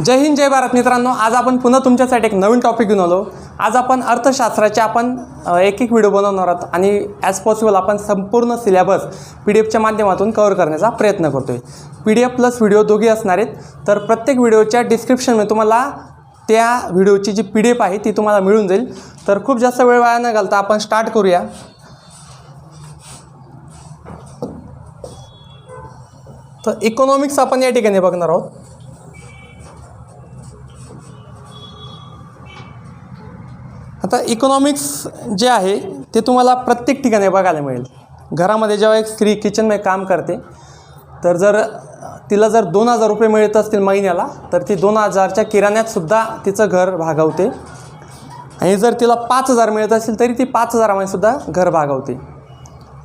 जय हिंद जय भारत मित्रांनो, आज आपण पुन्हा तुमच्यासाठी एक नवीन टॉपिक घेऊन आलो। आज आपण अर्थशास्त्राचे एक व्हिडिओ बनवणार आहोत आणि ॲज पॉसिबल आपण संपूर्ण सिलेबस PDF माध्यमातून कव्हर करण्याचा प्रयत्न करतोय। PDF प्लस व्हिडिओ दोघे असणार आहेत, तर प्रत्येक व्हिडिओच्या डिस्क्रिप्शनमध्ये तुम्हाला त्या व्हिडिओची जी PDF आहे ती तुम्हाला मिळून जाईल। तर खूप जास्त वेळ वाया न घालता आपण स्टार्ट करूया। तर इकॉनॉमिक्स आपण या ठिकाणी बघणार आहोत। आता इकॉनॉमिक्स जे आहे ते तुम्हाला प्रत्येक ठिकाणी बघायला मिळेल। घरामध्ये जेव्हा एक स्त्री किचनमध्ये काम करते, तर तिला जर 2000 रुपये मिळत असतील महिन्याला, तर ती 2000च्या किराण्यातसुद्धा तिचं घर भागवते। आणि जर तिला 5000 मिळत असेल तरी ती 5000मध्ये सुद्धा घर भागवते।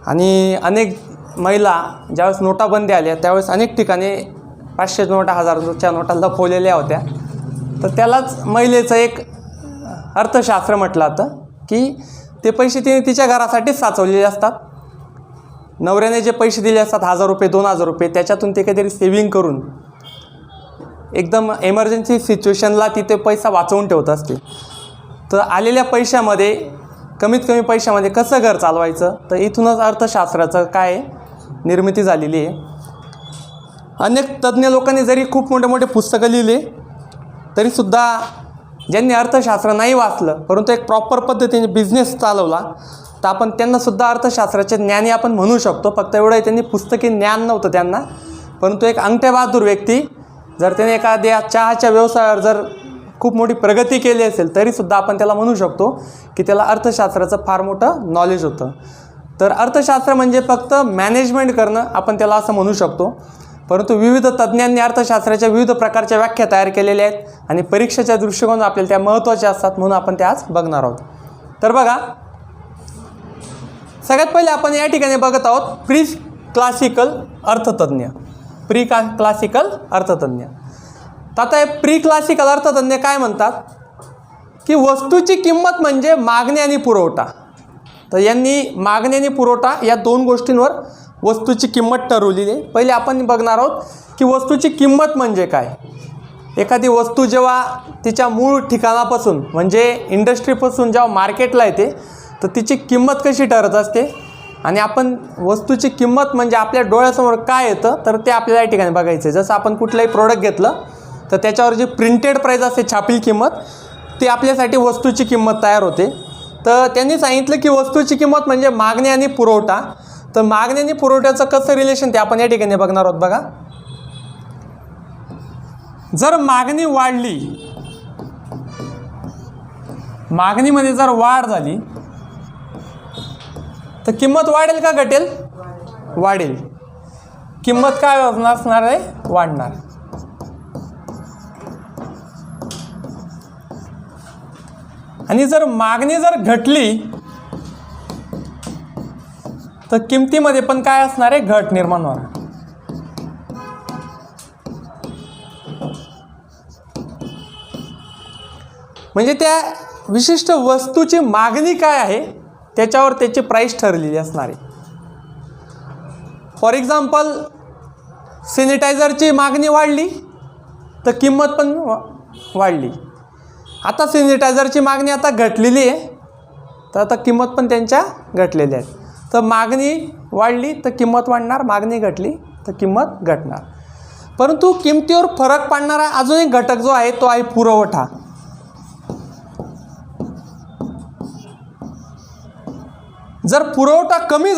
आणि अनेक महिला ज्यावेळेस नोटाबंदी आल्या त्यावेळेस अनेक ठिकाणी 500 नोटा 1000च्या नोटा लपवलेल्या होत्या। तर त्यालाच महिलेचं एक अर्थशास्त्र म्हटलं जातं की ते पैसे तिने तिच्या घरासाठीच साचवलेले असतात। नवऱ्याने जे पैसे दिले असतात 1000 रुपये 2000 रुपये, त्याच्यातून ते काहीतरी सेव्हिंग करून एकदम एमर्जन्सी सिच्युएशनला ती ते पैसा वाचवून ठेवत असते। तर आलेल्या पैशामध्ये कमीत कमी पैशामध्ये कसं घर चालवायचं, तर इथूनच अर्थशास्त्राचं काय निर्मिती झालेली आहे। अनेक तज्ज्ञ लोकांनी जरी खूप मोठे मोठे पुस्तकं लिहिले तरीसुद्धा ज्यांनी अर्थशास्त्र नाही वाचलं परंतु एक प्रॉपर पद्धतीने बिझनेस चालवला, तर आपण त्यांनासुद्धा अर्थशास्त्राचे ज्ञानी आपण म्हणू शकतो। फक्त एवढं त्यांनी पुस्तकी ज्ञान नव्हतं त्यांना, परंतु एक अंगठेबहादूर व्यक्ती जर त्याने एखाद्या चहाच्या व्यवसायावर जर खूप मोठी प्रगती केली असेल तरीसुद्धा आपण त्याला म्हणू शकतो की त्याला अर्थशास्त्राचं फार मोठं नॉलेज होतं। तर अर्थशास्त्र म्हणजे फक्त मॅनेजमेंट करणं आपण त्याला असं म्हणू शकतो, परंतु विविध तज्ज्ञांनी अर्थशास्त्राच्या विविध प्रकारच्या व्याख्या तयार केलेल्या आहेत आणि परीक्षेच्या दृष्टिकोनातून आपल्याला त्या महत्त्वाच्या असतात, म्हणून आपण त्या आज बघणार आहोत। तर बघा, सगळ्यात पहिले आपण या ठिकाणी बघत आहोत प्री क्लासिकल अर्थतज्ञ। तर आता हे प्री क्लासिकल अर्थतज्ञ काय म्हणतात की वस्तूची किंमत म्हणजे मागणी आणि पुरवठा। तर यांनी मागणी आणि पुरवठा या दोन गोष्टींवर वस्तूची किंमत ठरवलेली आहे। पहिले आपण बघणार आहोत की वस्तूची किंमत म्हणजे काय। एखादी वस्तू जेव्हा तिच्या मूळ ठिकाणापासून म्हणजे इंडस्ट्रीपासून जेव्हा मार्केटला येते तर तिची किंमत कशी ठरत असते, आणि आपण वस्तूची किंमत म्हणजे आपल्या डोळ्यासमोर काय येतं तर ते आपल्याला या ठिकाणी बघायचं आहे। जसं आपण कुठलंही प्रोडक्ट घेतलं तर त्याच्यावर जी प्रिंटेड प्राईस असते, छापील किंमत, ती आपल्यासाठी वस्तूची किंमत तयार होते। तर त्यांनी सांगितलं की वस्तूची किंमत म्हणजे मागणी आणि पुरवठा। तर मागणी आणि पुरवठ्याचं कसं रिलेशन ते आपण या ठिकाणी बघणार आहोत। बघा, जर मागणी वाढली, मागणीमध्ये जर वाढ झाली तर किंमत वाढेल का घटेल? वाढेल। किंमत काय असणार आहे? वाढणार। आणि जर मागणी जर घटली तर किमतीमध्ये पण काय असणार आहे? घट निर्माण होणार। म्हणजे त्या विशिष्ट वस्तूची मागणी काय आहे त्याच्यावर त्याची प्राईस ठरलेली असणार आहे। फॉर एक्झाम्पल, सॅनिटायझरची मागणी वाढली तर किंमत पण वाढली। आता सॅनिटायझरची मागणी आता घटलेली आहे, तर आता किंमत पण त्यांच्या घटलेल्या आहेत। तर मागणी वाढली तर किंमत वाढणार, मागणी घटली तर किंमत घटणार। परंतु किमतीवर फरक पाडणारा अजून एक घटक जो आहे तो आहे पुरवठा। जर पुरवठा कमी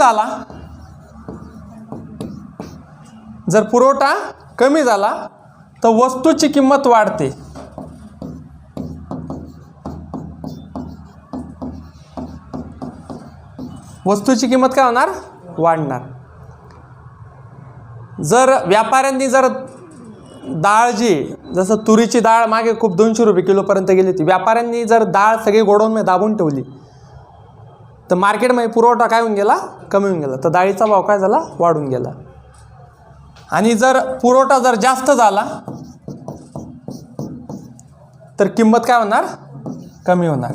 झाला, तर वस्तूची किंमत वाढते। वस्तूची किंमत काय होणार? वाढणार। जर व्यापाऱ्यांनी जर डाळ जसं तुरीची डाळ मागे खूप 200 रुपये किलोपर्यंत गेली होती, व्यापाऱ्यांनी जर डाळ सगळी गोडाऊनमध्ये दाबून ठेवली तर मार्केटमध्ये पुरवठा काय होऊन गेला? कमी होऊन गेला। तर डाळीचा भाव काय झाला? वाढून गेला। आणि जर पुरवठा जर जास्त झाला तर किंमत काय होणार? कमी होणार।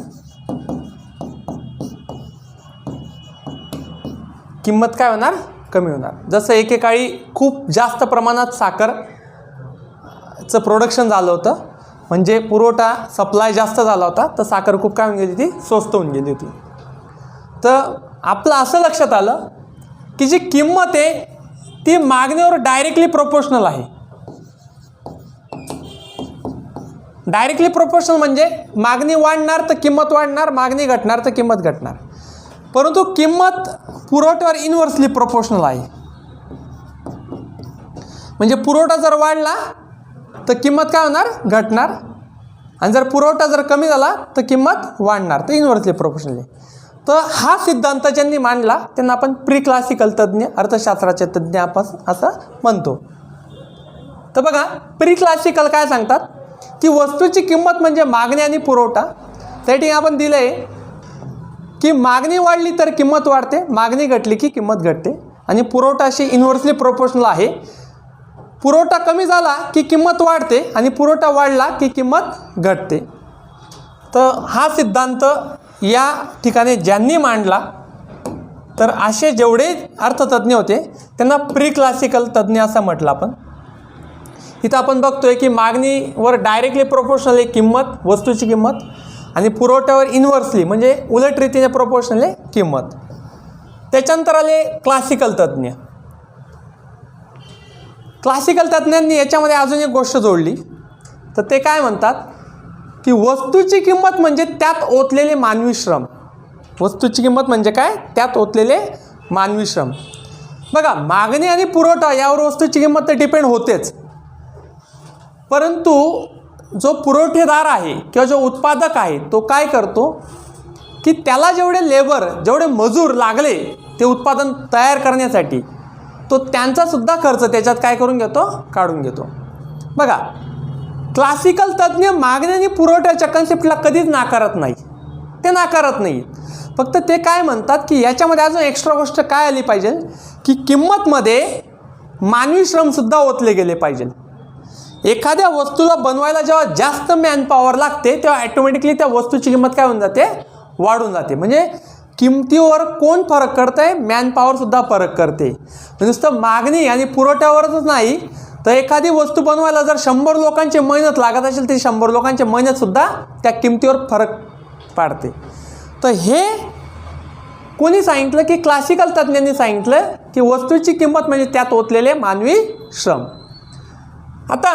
किंमत काय होणार? कमी होणार। जसं एकेकाळी खूप जास्त प्रमाणात साखरचं प्रोडक्शन झालं होतं, म्हणजे पुरवठा सप्लाय जास्त झाला होता, तर साखर खूप काय होऊन गेली, ती स्वस्त होऊन गेली होती. तर आपलं असं लक्षात आलं की जी किंमत आहे ती मागणीवर डायरेक्टली प्रोपोर्शनल आहे. डायरेक्टली प्रोपोर्शनल म्हणजे मागणी वाढणार तर किंमत वाढणार, मागणी घटणार तर किंमत घटणार. परंतु किंमत पुरवठ्यावर इन्व्हर्सली प्रोपोर्शनल आहे. म्हणजे पुरवठा जर वाढला तर किंमत काय होणार, घटणार. आणि जर पुरवठा जर कमी झाला तर किंमत वाढणार. तर इन्व्हर्सली प्रोपोर्शनल आहे. तर हा सिद्धांत ज्यांनी मांडला त्यांना आपण प्री क्लासिकल तज्ज्ञ, अर्थशास्त्राचे तज्ज्ञ आपण असं म्हणतो. तर बघा, प्री क्लासिकल काय सांगतात की वस्तूची किंमत म्हणजे मागणी आणि पुरवठा. त्या ठिकाणी आपण दिलं आहे की मागणी वाढली तर किंमत वाढते, मागणी घटली की किंमत घटते. आणि पुरवठा अशी इन्व्हर्सली प्रोपोर्शनल आहे. पुरवठा कमी झाला की किंमत वाढते आणि पुरवठा वाढला की किंमत घटते. तर हा सिद्धांत या ठिकाणी ज्यांनी मांडला तर असे जेवढे अर्थतज्ञ होते त्यांना प्री क्लासिकल तज्ज्ञ असं म्हटलं आपण. इथं आपण बघतोय की मागणीवर डायरेक्टली प्रोपोर्शनल आहे किंमत, वस्तूची किंमत, आणि पुरवठ्यावर इन्व्हर्सली म्हणजे उलट रीतीने प्रोपोर्शनल आहे किंमत. त्याच्यानंतर आले क्लासिकल तज्ज्ञ. क्लासिकल तज्ज्ञांनी याच्यामध्ये अजून एक गोष्ट जोडली. तर ते काय म्हणतात की वस्तूची किंमत म्हणजे त्यात ओतलेले मानवी श्रम. वस्तूची किंमत म्हणजे काय, त्यात ओतलेले मानवी श्रम. बघा, मागणी आणि पुरवठा यावर वस्तूची किंमत तर डिपेंड होतेच, परंतु जो पुरवठेदार आहे किंवा जो उत्पादक आहे तो काय करतो की त्याला जेवढे लेबर, जेवढे मजूर लागले ते उत्पादन तयार करण्यासाठी, तो त्यांचासुद्धा खर्च त्याच्यात काय करून घेतो, काढून घेतो. बघा, क्लासिकल तज्ज्ञ मागणी आणि पुरवठ्याच्या कन्सेप्टला कधीच नाकारत नाही. ते नाकारत नाही. फक्त ते काय म्हणतात की याच्यामध्ये अजून एक्स्ट्रा गोष्ट काय आली पाहिजे की किंमतमध्ये मानवी श्रमसुद्धा ओतले गेले पाहिजे. एखाद्या वस्तूला बनवायला जेव्हा जास्त मॅनपॉवर लागते तेव्हा ॲटोमॅटिकली त्या वस्तूची किंमत काय होऊन जाते, वाढून जाते. म्हणजे किमतीवर कोण फरक करतं आहे, मॅनपॉवरसुद्धा फरक करते. नुसतं मागणी आणि पुरवठ्यावरच नाही, तर एखादी वस्तू बनवायला जर 100 लोकांची मेहनत लागत असेल तर 100 लोकांची मेहनतसुद्धा त्या किमतीवर फरक पाडते. तर हे कोणी सांगितलं की क्लासिकल तज्ज्ञांनी सांगितलं की वस्तूची किंमत म्हणजे त्यात ओतलेले मानवी श्रम. आता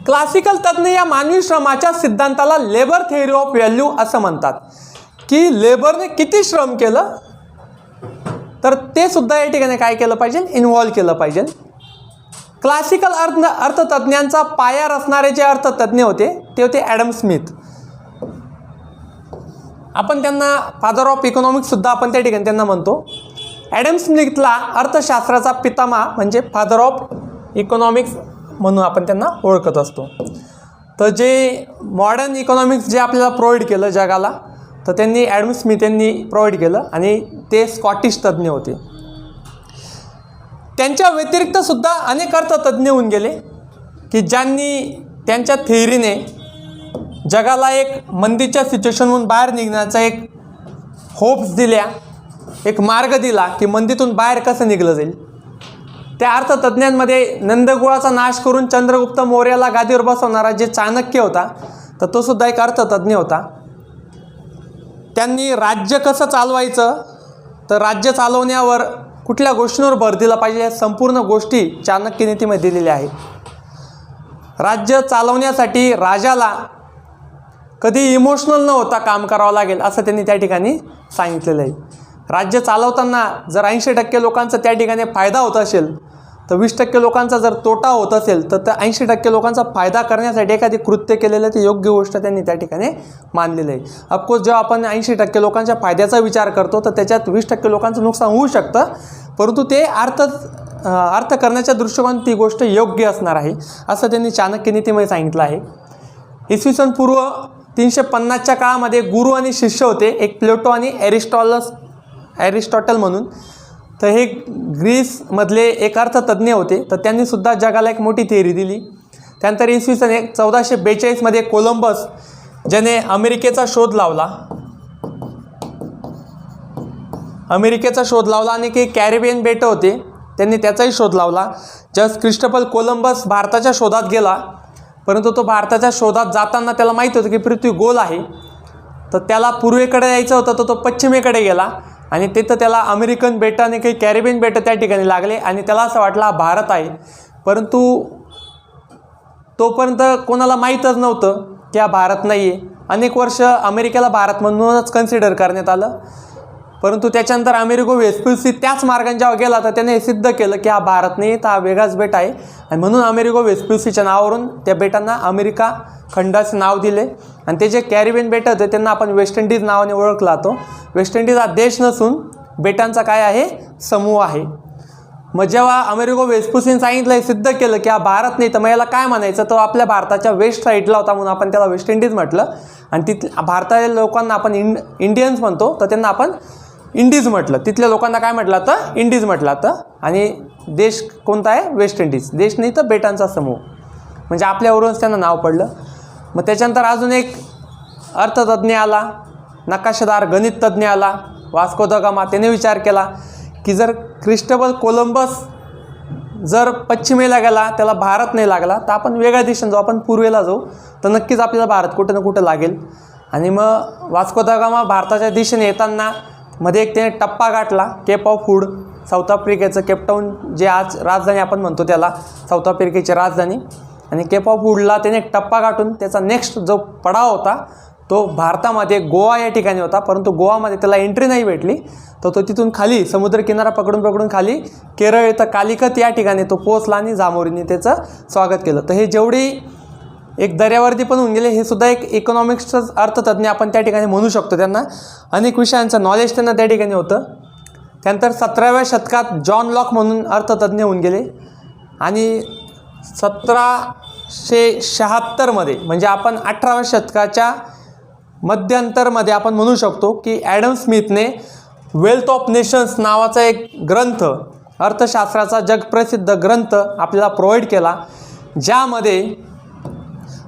क्लासिकल तज्ज्ञ या मानवी श्रमाच्या सिद्धांताला लेबर थेअरी ऑफ व्हॅल्यू असं म्हणतात की लेबरने किती श्रम केलं तर ते सुद्धा या ठिकाणी काय केलं पाहिजे, इन्व्हॉल्व केलं पाहिजे. क्लासिकल अर्थतज्ञांचा पाया रचणारे जे अर्थतज्ञ होते ते होते ॲडम स्मिथ. आपण त्यांना फादर ऑफ इकॉनॉमिक्ससुद्धा आपण त्या ठिकाणी त्यांना म्हणतो. ॲडम स्मिथला अर्थशास्त्राचा पितामह म्हणजे फादर ऑफ इकॉनॉमिक्स म्हणून आपण त्यांना ओळखत असतो. तर जे मॉडर्न इकॉनॉमिक्स जे आपल्याला प्रोव्हाइड केलं जगाला, तर त्यांनी ॲडम स्मिथ यांनी प्रोव्हाइड केलं आणि ते स्कॉटिश तज्ज्ञ होते. त्यांच्या व्यतिरिक्तसुद्धा अनेक अर्थतज्ञ होऊन गेले की ज्यांनी त्यांच्या थेअरीने जगाला एक मंदीच्या सिच्युएशनमधून बाहेर निघण्याचा एक होप्स दिल्या, एक मार्ग दिला की मंदीतून बाहेर कसं निघलं जाईल. त्या अर्थतज्ञांमध्ये नंदगुळाचा नाश करून चंद्रगुप्त मौर्याला गादीवर बसवणारा जे चाणक्य होता, तर तो सुद्धा एक अर्थतज्ञ होता. त्यांनी राज्य कसं चालवायचं, तर राज्य चालवण्यावर कुठल्या गोष्टींवर भर दिला पाहिजे या संपूर्ण गोष्टी चाणक्य नीतीमध्ये दिलेल्या आहेत. राज्य चालवण्यासाठी राजाला कधी इमोशनल न होता काम करावं लागेल असं त्यांनी त्या ठिकाणी सांगितलेलं आहे. राज्य चालवताना जर 80% लोकांचा त्या ठिकाणी फायदा होत असेल तर 20% लोकांचा जर तोटा होत असेल तर त्या 80% लोकांचा फायदा करण्यासाठी एखादी कृत्य केलेलं ते योग्य गोष्ट त्यांनी त्या ठिकाणी मानलेलं आहे. ऑफकोर्स जेव्हा आपण 80% लोकांच्या फायद्याचा विचार करतो तर त्याच्यात 20% लोकांचं नुकसान होऊ शकतं, परंतु ते अर्थ करण्याच्या दृष्टिकोनातून ती गोष्ट योग्य असणार आहे असं त्यांनी चाणक्य नीतीमध्ये सांगितलं आहे. इसवी सन पूर्व 350च्या काळामध्ये गुरु आणि शिष्य होते, एक प्लेटो आणि ॲरिस्टॉटल म्हणून. तर हे ग्रीसमधले एक अर्थतज्ञ होते. तर त्यांनीसुद्धा जगाला एक मोठी थेअरी दिली. त्यानंतर इसवी सन 1442मध्ये कोलंबस ज्याने अमेरिकेचा शोध लावला आणि काही कॅरिबियन बेटं होते त्यांनी त्याचाही शोध लावला. ज्यावेळेस क्रिस्टोफर कोलंबस भारताच्या शोधात गेला, परंतु तो भारताच्या शोधात जाताना त्याला माहीत होतं की पृथ्वी गोल आहे, तर त्याला पूर्वेकडे यायचं होतं, तर तो पश्चिमेकडे गेला आणि तिथं त्याला अमेरिकन बेटं आणि काही कॅरिबियन बेटं त्या ठिकाणी लागले आणि त्याला असं वाटलं हा भारत आहे. परंतु तोपर्यंत कोणाला माहीतच नव्हतं की हा भारत नाही आहे. अनेक वर्ष अमेरिकेला भारत म्हणूनच कन्सिडर करण्यात आलं. परंतु त्याच्यानंतर अमेरिको वेस्पुसी त्याच मार्गाने जेव्हा गेला तर त्याने हे सिद्ध केलं की हा भारत नाही, तर हा वेगळाच बेट आहे. आणि म्हणून अमेरिको वेस्पुसीच्या नावावरून त्या बेटांना अमेरिका खंडाचे नाव दिले. आणि ते जे कॅरिबियन बेट होते त्यांना आपण वेस्ट इंडिज नावाने ओळखला जातो. वेस्ट इंडिज हा देश नसून बेटांचा काय आहे, समूह आहे. मग जेव्हा अमेरिको वेस्पुसीने सांगितलं, हे सिद्ध केलं की हा भारत नाही, तर मग याला काय म्हणायचं, तो आपल्या भारताच्या वेस्ट साईडला होता म्हणून आपण त्याला वेस्ट इंडिज म्हटलं. आणि तिथल्या भारताच्या लोकांना आपण इंडियन्स म्हणतो, तर त्यांना आपण इंडिज म्हटलं. तिथल्या लोकांना काय म्हटलं तर इंडिज म्हटलं तर. आणि देश कोणता आहे, वेस्ट इंडिज. देश नाही तर बेटांचा समूह, म्हणजे आपल्यावरूनच त्यांना नाव पडलं. मग त्याच्यानंतर अजून एक अर्थतज्ञ आला, नकाशादार गणित तज्ज्ञ आला, वास्को द गामा. त्याने विचार केला की जर क्रिस्टोफर कोलंबस जर पश्चिमेला गेला, त्याला भारत नाही लागला, तर आपण वेगळ्या दिशेने जाऊ, आपण पूर्वेला जाऊ, तर नक्कीच आपल्याला भारत कुठं ना कुठं लागेल. आणि मग वास्को द गामा भारताच्या दिशेने येताना मध्ये एक त्याने टप्पा गाठला, केप ऑफ गुड, साऊथ आफ्रिकेचं केपटाऊन, जे आज राजधानी आपण म्हणतो त्याला, साऊथ आफ्रिकेची राजधानी. आणि केप ऑफ गुडला त्याने एक टप्पा गाठून त्याचा नेक्स्ट जो पडाव होता तो भारतामध्ये गोवा या ठिकाणी होता. परंतु गोवामध्ये त्याला एंट्री नाही भेटली, तर तो तिथून खाली समुद्रकिनारा पकडून खाली केरळ येतं कालिकत या ठिकाणी तो पोचला आणि जामोरीने त्याचं स्वागत केलं. तर हे जेवढी एक दर्यावर्दी पण होऊन गेले, हे सुद्धा एक इकॉनॉमिक्सचंच अर्थतज्ञ आपण त्या ठिकाणी म्हणू शकतो. त्यांना अनेक विषयांचं नॉलेज त्यांना त्या ठिकाणी होतं. त्यानंतर 17व्या शतकात जॉन लॉक म्हणून अर्थतज्ञ होऊन गेले. आणि 1776मध्ये म्हणजे आपण 18व्या शतकाच्या मध्यंतरमध्ये आपण म्हणू शकतो की ॲडम स्मिथने वेल्थ ऑफ नेशन्स नावाचा एक ग्रंथ, अर्थशास्त्राचा जगप्रसिद्ध ग्रंथ आपल्याला प्रोव्हाइड केला, ज्यामध्ये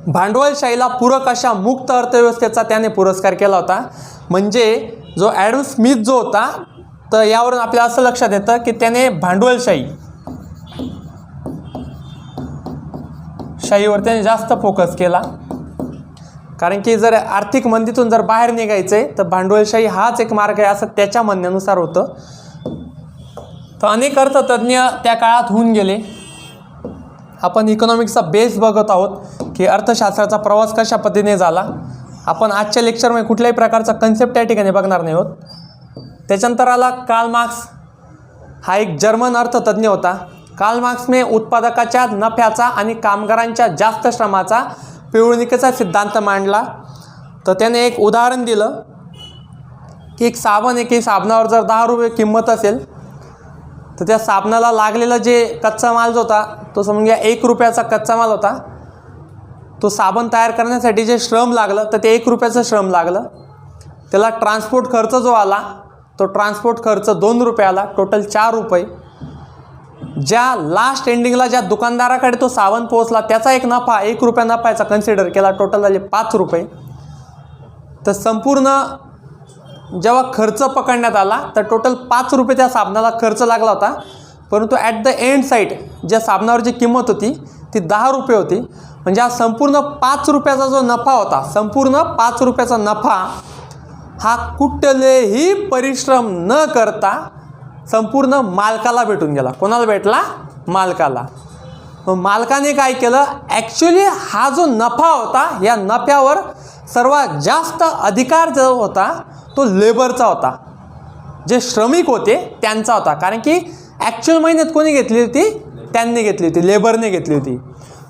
भांडवलशाहीला पूरक अशा मुक्त अर्थव्यवस्थेचा त्याने पुरस्कार केला होता. म्हणजे जो ॲडम स्मिथ जो होता, तर यावरून आपल्याला असं लक्षात येतं की त्याने शाहीवर त्याने जास्त फोकस केला. कारण की जर आर्थिक मंदीतून जर बाहेर निघायचं आहे तर भांडवलशाही हाच एक मार्ग आहे, असं त्याच्या म्हणण्यानुसार होतं. तर अनेक अर्थतज्ञ त्या काळात होऊन गेले. आपण इकॉनॉमिक्सचा बेस बघत आहोत की अर्थशास्त्राचा प्रवास कशा पद्धतीने झाला. आपण आजच्या लेक्चरमध्ये कुठल्याही प्रकारचा कन्सेप्ट त्या ठिकाणी बघणार नाही आहोत. त्याच्यानंतर आला कार्ल मार्क्स. हा एक जर्मन अर्थतज्ञ होता. कार्ल मार्क्सने उत्पादकाच्या नफ्याचा आणि कामगारांच्या जास्त श्रमाचा पिळवणुकीचा सिद्धांत मांडला. तर त्याने एक उदाहरण दिलं की एक साबण आहे की साबणावर जर 10 रुपये किंमत असेल, तर त्या साबणाला लागलेला जे कच्चा माल जो होता तो समजून घ्या 1 रुपयाचा कच्चा माल होता. तो साबण तयार करण्यासाठी जे श्रम लागलं तर ते 1 रुपयाचं श्रम लागलं. त्याला ट्रान्सपोर्ट खर्च जो आला तो ट्रान्सपोर्ट खर्च 2 रुपये आला, टोटल 4 रुपये. ज्या लास्ट एंडिंगला ज्या दुकानदाराकडे तो साबण पोहोचला त्याचा एक नफा 1 रुपया नफाचा कन्सिडर केला, टोटल झाले 5 रुपये. तर संपूर्ण जेव्हा खर्च पकडण्यात आला तर टोटल 5 रुपये त्या साबणाला खर्च लागला होता. परंतु ॲट द एंड साईड ज्या साबणावर जी किंमत होती ती 10 रुपये होती. म्हणजे हा संपूर्ण 5 रुपयाचा जो नफा होता, संपूर्ण 5 रुपयाचा नफा हा कुठलेही परिश्रम न करता संपूर्ण मालकाला भेटून गेला. कोणाला भेटला? मालकाला. मग मालकाने काय केलं, ॲक्च्युली हा जो नफा होता या नफ्यावर सर्वात जास्त अधिकार जो होता तो लेबरचा होता, जे श्रमिक होते त्यांचा होता. कारण की ॲक्च्युअल मेहनत कोणी घेतली होती? त्यांनी घेतली होती, लेबरने घेतली होती.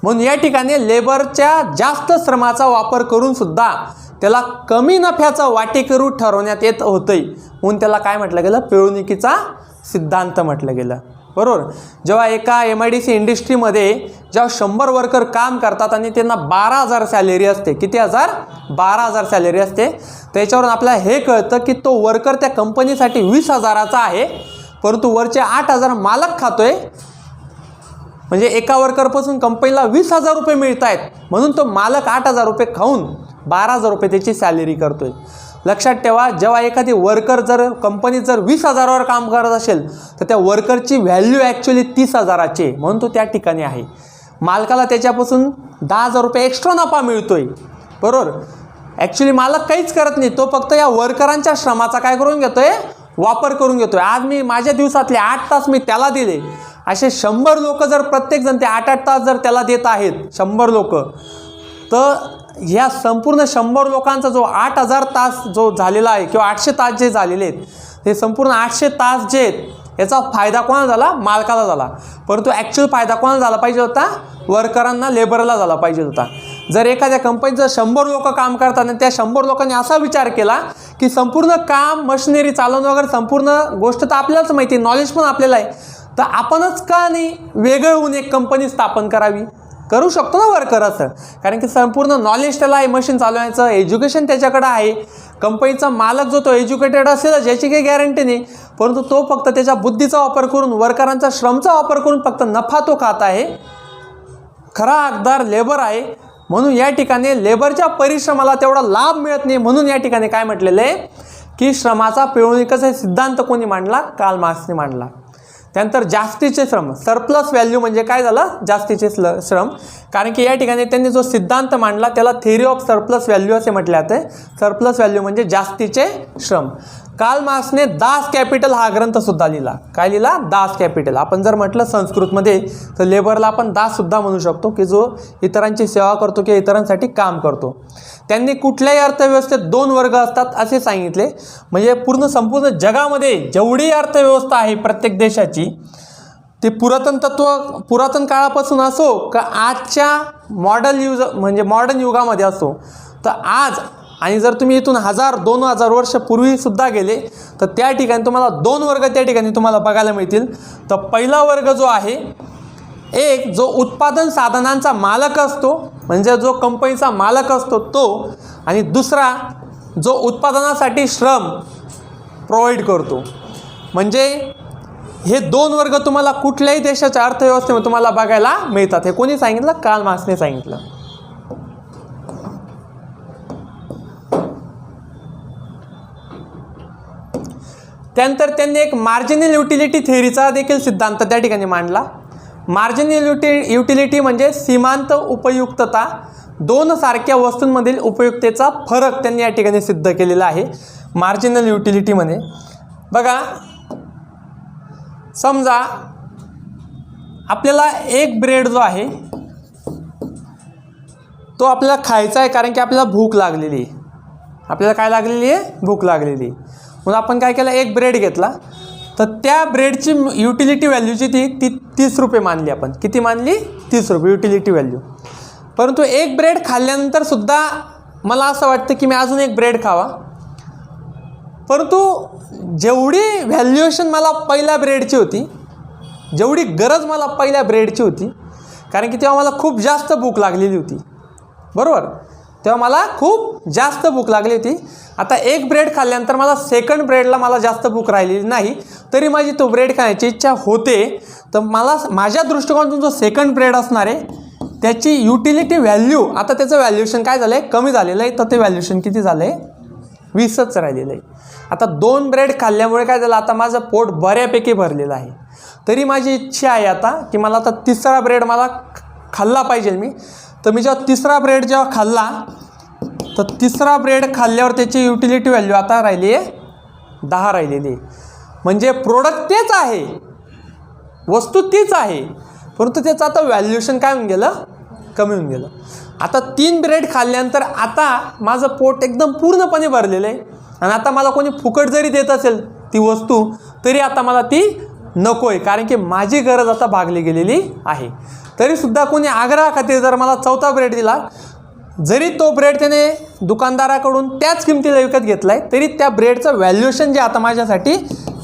म्हणून या ठिकाणी लेबरच्या जास्त श्रमाचा वापर करून सुद्धा त्याला कमी नफ्याचा वाटेकरू ठरवण्यात येत होतं. म्हणून त्याला काय म्हटलं गेलं? पिळवणुकीचा सिद्धांत म्हटलं गेलं. बरोबर. जेव्हा एका MIDC इंडस्ट्रीमध्ये जेव्हा 100 वर्कर काम करतात आणि त्यांना 12,000 सॅलरी असते. किती हजार? 12,000 सॅलरी असते. त्याच्यावरून आपल्याला हे कळतं की तो वर्कर त्या कंपनीसाठी 20,000चा आहे, परंतु वरचे 8,000 मालक खातोय. म्हणजे एका वर्करपासून कंपनीला 20,000 रुपये मिळत आहेत, म्हणून तो मालक 8,000 रुपये खाऊन 12,000 रुपये त्याची सॅलरी करतोय. लक्षात ठेवा, जेव्हा एखादी वर्कर जर कंपनीत जर 20,000वर काम करत असेल तर त्या वर्करची व्हॅल्यू ॲक्च्युली 30,000ची आहे, म्हणून तो त्या ठिकाणी आहे. मालकाला त्याच्यापासून 10,000 रुपये एक्स्ट्रा नफा मिळतोय, बरोबर. ॲक्च्युली मालक काहीच करत नाही, तो फक्त या वर्करांच्या श्रमाचा काय करून घेतोय, वापर करून घेतोय. आज मी माझ्या दिवसातले 8 तास मी त्याला दिले, असे 100 लोक जर प्रत्येकजण ते 8-8 तास जर त्याला देत आहेत, 100 लोक, तर ह्या संपूर्ण 100 लोकांचा जो 8,000 तास जो झालेला आहे किंवा 800 तास जे झालेले आहेत, हे संपूर्ण 800 तास जे आहेत याचा फायदा कोणाला झाला, मालकाला झाला. परंतु ॲक्च्युअल फायदा कोणाला झाला पाहिजे होता, वर्करांना, लेबरला झाला पाहिजे होता. जर एखाद्या कंपनीत जर 100 लोक काम करतात आणि त्या 100 लोकांनी असा विचार केला की संपूर्ण काम, मशिनरी चालवणं वगैरे संपूर्ण गोष्ट तर आपल्यालाच माहिती, नॉलेज पण आपल्याला आहे, तर आपणच का नाही वेगळं होऊन एक कंपनी स्थापन करावी. करू शकतो ना वर्कर असं, कारण की संपूर्ण नॉलेज त्याला आहे, मशीन चालवायचं एज्युकेशन त्याच्याकडे आहे. कंपनीचा मालक जो तो एज्युकेटेड असेलच याची काही गॅरंटी नाही, परंतु तो फक्त त्याच्या बुद्धीचा वापर करून, वर्करांचा श्रमचा वापर करून फक्त नफा तो खात आहे. खरा हकदार लेबर आहे. म्हणून या ठिकाणी लेबरच्या परिश्रमाला तेवढा लाभ मिळत नाही. म्हणून या ठिकाणी काय म्हटलेलं आहे की श्रमाचा पिळवणुकीचा सिद्धांत कोणी मांडला, कार्ल मार्क्सने मांडला. त्यानंतर जास्तीचे श्रम, सरप्लस व्हॅल्यू म्हणजे काय झालं, जास्तीचे श्रम. कारण की या ठिकाणी त्यांनी जो सिद्धांत मांडला त्याला थेअरी ऑफ सरप्लस व्हॅल्यू असे म्हटले जाते. सरप्लस व्हॅल्यू म्हणजे जास्तीचे श्रम. कार्ल मार्क्सने दास कॅपिटल हा ग्रंथसुद्धा लिहिला. काय लिहिला, दास कॅपिटल. आपण जर म्हटलं संस्कृतमध्ये तर लेबरला आपण दाससुद्धा म्हणू शकतो, की जो इतरांची सेवा करतो किंवा इतरांसाठी काम करतो. त्यांनी कुठल्याही अर्थव्यवस्थेत 2 वर्ग असतात असे सांगितले. म्हणजे संपूर्ण जगामध्ये जेवढी अर्थव्यवस्था आहे प्रत्येक देशाची, ते पुरातन काळापासून असो का आजच्या मॉडर्न युगामध्ये असो, तर आज आणि जर तुम्ही इथून 1000-2000 वर्ष पूर्वीसुद्धा गेले तर त्या ठिकाणी तुम्हाला 2 वर्ग त्या ठिकाणी तुम्हाला बघायला मिळतील. तर पहिला वर्ग जो आहे, एक जो उत्पादन साधनांचा मालक असतो, म्हणजे जो कंपनीचा मालक असतो तो, आणि दुसरा जो उत्पादनासाठी श्रम प्रोव्हाइड करतो. म्हणजे हे 2 वर्ग तुम्हाला कुठल्याही देशाच्या अर्थव्यवस्थेमध्ये तुम्हाला बघायला मिळतात. हे कोणी सांगितलं, कार्ल मार्क्सने सांगितलं. त्यानंतर त्यांनी एक मार्जिनल युटिलिटी थेअरीचा देखील सिद्धांत त्या ठिकाणी मांडला. मार्जिनल युटिलिटी म्हणजे सीमांत उपयुक्तता, 2 सारख्या वस्तूंमधील उपयुक्ततेचा फरक त्यांनी या ठिकाणी सिद्ध केलेला आहे. मार्जिनल युटिलिटीमध्ये बघा, समजा आपल्याला एक ब्रेड जो आहे तो आपल्याला खायचा आहे, कारण की आपल्याला भूक लागलेली आहे. आपल्याला काय लागलेली आहे, भूक लागलेली आहे. म्हणून आपण काय केलं, एक ब्रेड घेतला. तर त्या ब्रेडची युटिलिटी व्हॅल्यू जी ती 30 रुपये मानली आपण. किती मानली, 30 रुपये युटिलिटी व्हॅल्यू. परंतु एक ब्रेड खाल्ल्यानंतर सुद्धा मला असं वाटतं की मी अजून एक ब्रेड खावा. परंतु जेवढी व्हॅल्युएशन मला पहिल्या ब्रेडची होती, जेवढी गरज मला पहिल्या ब्रेडची होती, कारण की तेव्हा मला खूप जास्त भूक लागलेली होती, बरोबर. तेव्हा मला खूप जास्त भूक लागली होती. आता एक ब्रेड खाल्ल्यानंतर मला सेकंड ब्रेडला मला जास्त भूक राहिलेली नाही, तरी माझी तो ब्रेड खाण्याची इच्छा होते. तर मला माझ्या दृष्टिकोनातून जो सेकंड ब्रेड असणार आहे त्याची युटिलिटी व्हॅल्यू, आता त्याचं व्हॅल्युएशन काय झालं आहे, कमी झालेलं आहे. तर ते व्हॅल्युएशन किती झालं आहे, 20च राहिलेलं आहे. आता 2 ब्रेड खाल्ल्यामुळे काय झालं, आता माझं पोट बऱ्यापैकी भरलेलं आहे. तरी माझी इच्छा आहे आता की मला आता 3रा ब्रेड मला खाल्ला पाहिजे मी. तर मी जेव्हा 3रा ब्रेड जेव्हा खाल्ला, तर 3रा ब्रेड खाल्ल्यावर त्याची युटिलिटी व्हॅल्यू आता राहिली आहे 10 राहिलेली आहे. म्हणजे प्रोडक्ट तेच आहे, वस्तू तीच आहे, परंतु त्याचं आता व्हॅल्युएशन काय होऊन गेलं, कमी होऊन गेलं. आता 3 ब्रेड खाल्ल्यानंतर आता माझं पोट एकदम पूर्णपणे भरलेलं आहे. आणि आता मला कोणी फुकट जरी देत असेल ती वस्तू, तरी आता मला ती नको आहे, कारण की माझी गरज आता भागली गेलेली आहे. तरीसुद्धा कोणी आग्रहाखातीर जर मला 4था ब्रेड दिला, जरी तो ब्रेड त्याने दुकानदाराकडून त्याच किमतीला विकत घेतला आहे, तरी त्या ब्रेडचं व्हॅल्युएशन जे आता माझ्यासाठी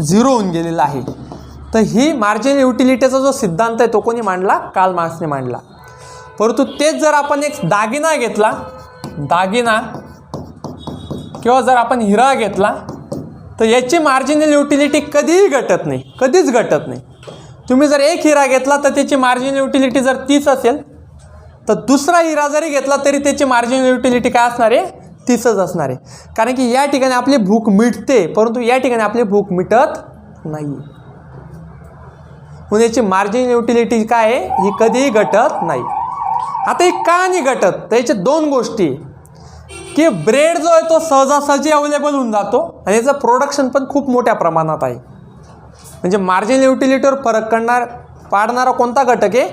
0 होऊन गेलेलं आहे. तर ही मार्जिनल युटिलिटीचा जो सिद्धांत आहे तो कोणी मांडला, कार्ल मार्क्सने मांडला. परंतु तेच जर आपण एक दागिना घेतला, दागिना किंवा जर आपण हिरा घेतला, तर याची मार्जिनल युटिलिटी कधीही घटत नाही, कधीच घटत नाही. तुम्ही जर एक हिरा घेतला तर त्याची मार्जिनल युटिलिटी जर 30 असेल, तर दुसरा हिरा जरी घेतला तरी त्याची मार्जिनल युटिलिटी काय असणार आहे, 30च असणार आहे. कारण की या ठिकाणी आपली भूक मिटते, परंतु या ठिकाणी आपली भूक मिटत नाही. म्हणून याची मार्जिनल युटिलिटी काय आहे, ही कधीही घटत नाही. आता ही का नाही घटत, तर याच्या दोन गोष्टी, की ब्रेड जो आहे तो सहजासहजी अवेलेबल होऊन जातो आणि याचं प्रोडक्शन पण खूप मोठ्या प्रमाणात आहे. म्हणजे मार्जिनल युटिलिटीवर फरक पाडणारा कोणता घटक आहे,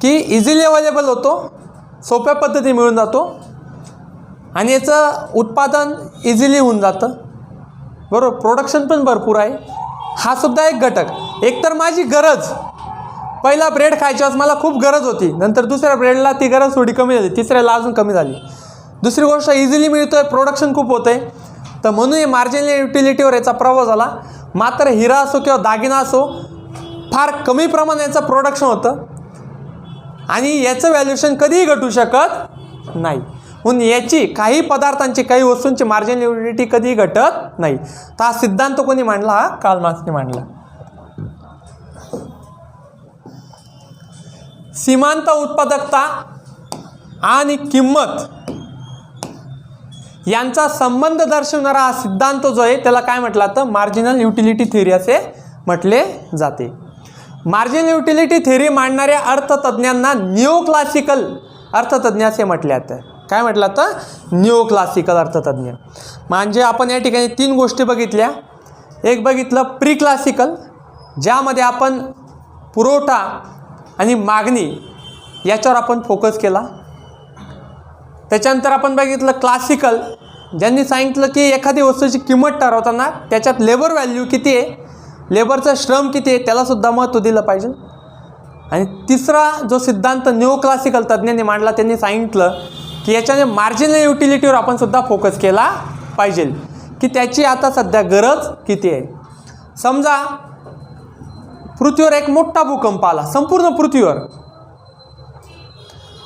की इझिली अवेलेबल होतो, सोप्या पद्धती मिळून जातो आणि याचं उत्पादन इझिली होऊन जातं, बरोबर. प्रोडक्शन पण भरपूर आहे, हा सुद्धा एक घटक. एकतर माझी गरज, पहिला ब्रेड खायच्यावेळेस मला खूप गरज होती, नंतर दुसऱ्या ब्रेडला ती गरज थोडी कमी झाली, तिसऱ्याला अजून कमी झाली. दुसरी गोष्ट इझिली मिळतो आहे, प्रोडक्शन खूप होतं आहे, तर म्हणून हे मार्जिनल युटिलिटीवर याचा प्रभाव झाला. मात्र हिरा असो किंवा दागिना असो, फार कमी प्रमाणात याचं प्रोडक्शन होतं आणि याचं व्हॅल्युएशन कधीही घटू शकत नाही. म्हणून याची काही पदार्थांची, काही वस्तूंची मार्जिनल युटिलिटी कधीही घटत नाही. तर हा सिद्धांत कोणी मांडला, हा कार्ल मार्क्सने मांडला. सीमांत उत्पादकता आणि किंमत यांचा संबंध दर्शवणारा हा सिद्धांत जो आहे त्याला काय म्हटलं जातं, मार्जिनल युटिलिटी थिअरी असे म्हटले जाते. मार्जिनल युटिलिटी थिअरी मांडणाऱ्या अर्थतज्ञांना निओक्लासिकल अर्थतज्ञ असे म्हटले जातं. काय म्हटलं जातं, निओक्लासिकल अर्थतज्ञ. म्हणजे आपण या ठिकाणी तीन गोष्टी बघितल्या. एक बघितलं प्री क्लासिकल, ज्यामध्ये आपण पुरवठा आणि मागणी याच्यावर आपण फोकस केला. त्याच्यानंतर आपण बघितलं क्लासिकल, ज्यांनी सांगितलं की एखादी वस्तूची किंमत ठरवताना त्याच्यात लेबर व्हॅल्यू किती आहे, लेबरचं श्रम किती आहे, त्यालासुद्धा महत्त्व दिलं पाहिजे. आणि तिसरा जो सिद्धांत निओक्लासिकल तज्ज्ञांनी मांडला, त्यांनी सांगितलं की याच्याने मार्जिनल युटिलिटीवर आपण सुद्धा फोकस केला पाहिजे, की त्याची आता सध्या गरज किती आहे. समजा पृथ्वीवर एक मोठा भूकंप आला, संपूर्ण पृथ्वीवर,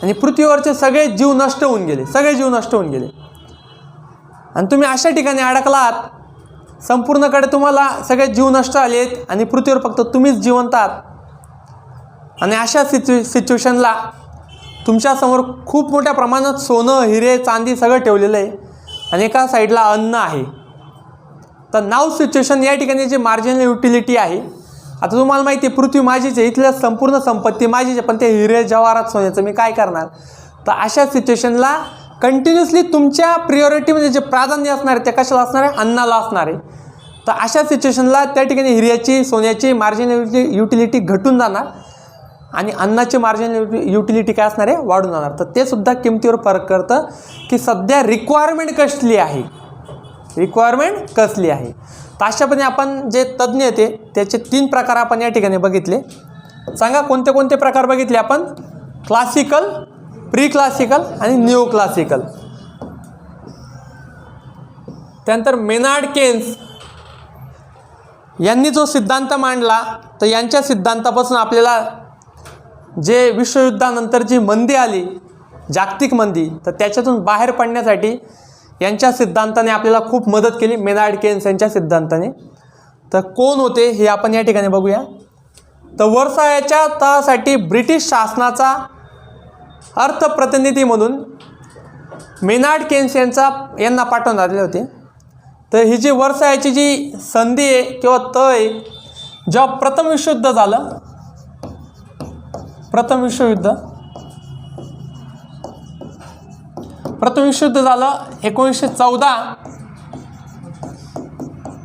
आणि पृथ्वीवरचे सगळे जीव नष्ट होऊन गेले, सगळे जीव नष्ट होऊन गेले, आणि तुम्ही अशा ठिकाणी अडकलात, संपूर्णकडे तुम्हाला सगळे जीव नष्ट झालेत आणि पृथ्वीवर फक्त तुम्हीच जिवंत आहात. आणि अशा सिच्युएशनला तुमच्यासमोर खूप मोठ्या प्रमाणात सोनं, हिरे, चांदी सगळं ठेवलेलं आहे आणि एका साईडला अन्न आहे. तर नाव सिच्युएशन या ठिकाणी जी मार्जिनल युटिलिटी आहे, आता तुम्हाला माहिती आहे पृथ्वी माझीच आहे, इथल्या संपूर्ण संपत्ती माझीच आहे, पण ते हिरे जवाहरात सोन्याचं मी काय करणार. तर अशा सिच्युएशनला कंटिन्युअसली तुमच्या प्रिऑरिटीमध्ये जे प्राधान्य असणार आहे ते कशाला असणार आहे, अन्नाला असणार आहे. तर अशा सिच्युएशनला त्या ठिकाणी हिऱ्याची, सोन्याची मार्जिनल युटिलिटी घटून जाणार आणि अन्नाची मार्जिनल युटिलिटी काय असणार आहे, वाढून जाणार. तर ते सुद्धा किमतीवर फरक करतं की सध्या रिक्वायरमेंट कसली आहे, रिक्वायरमेंट कसली आहे. तर अशापणे आपण जे तज्ज्ञ होते त्याचे तीन प्रकार आपण या ठिकाणी बघितले. सांगा कोणते कोणते प्रकार बघितले आपण, क्लासिकल, प्री क्लासिकल आणि निओ क्लासिकल. त्यानंतर मेनार्ड केन्स यांनी जो सिद्धांत मांडला, तर यांच्या सिद्धांतापासून आपल्याला जे विश्वयुद्धानंतर जी मंदी आली, जागतिक मंदी, तर त्याच्यातून बाहेर पडण्यासाठी यांच्या सिद्धांताने आपल्याला खूप मदत केली, मेनार्ड केन्स यांच्या सिद्धांताने. तर कोण होते हे आपण या ठिकाणी बघूया. तर वर्सायाच्या तहासाठी ब्रिटिश शासनाचा अर्थप्रतिनिधी म्हणून मेनार्ड केन्स यांना पाठवण्यात आले होते. तर ही जी वर्सायाची जी संधी आहे किंवा तह आहे, जेव्हा प्रथम विश्वयुद्ध झालं, प्रथम विश्वयुद्ध झालं 1914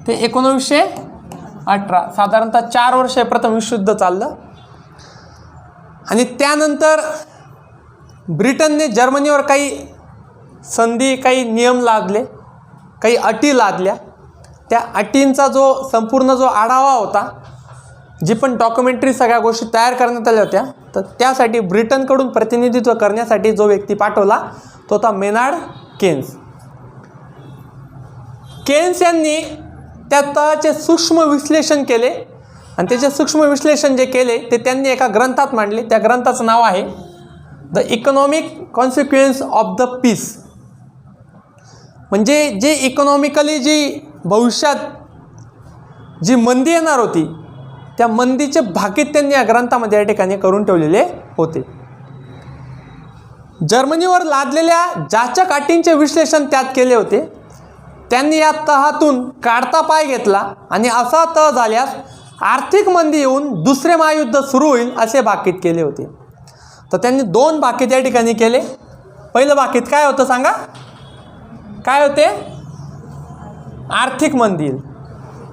ते 1918, साधारणतः 4 वर्ष प्रथम विश्वयुद्ध चाललं. आणि त्यानंतर ब्रिटनने जर्मनीवर काही संधी, काही नियम लादले, काही अटी लादल्या. त्या अटींचा जो संपूर्ण जो आढावा होता, जी पण डॉक्युमेंटरी सगळ्या गोष्टी तयार करण्यात आल्या होत्या, तर त्यासाठी ब्रिटनकडून प्रतिनिधित्व करण्यासाठी जो व्यक्ती पाठवला तो होता मेनार्ड केन्स. केन्स यांनी त्या तहाचे सूक्ष्म विश्लेषण केले आणि त्याचे सूक्ष्म विश्लेषण जे केले ते त्यांनी एका ग्रंथात मांडले. त्या ग्रंथाचं नाव आहे the economic consequence of the peace. म्हणजे जे इकॉनॉमिकली जी भविष्यात जी मंदी येणार होती, त्या मंदीचे भाकीत त्यांनी या ग्रंथामध्ये या ठिकाणी करून ठेवलेले होते. जर्मनीवर लादलेल्या जाचक अटींचे विश्लेषण त्यात केले होते. त्यांनी या तहातून काढता पाय घेतला आणि असा तह झाल्यास आर्थिक मंदी येऊन दुसरे महायुद्ध सुरू होईल असे भाकीत केले होते. तर त्यांनी 2 भाकीत या ठिकाणी केले. पहिलं भाकीत काय होतं सांगा, काय होते, आर्थिक मंदी येईल.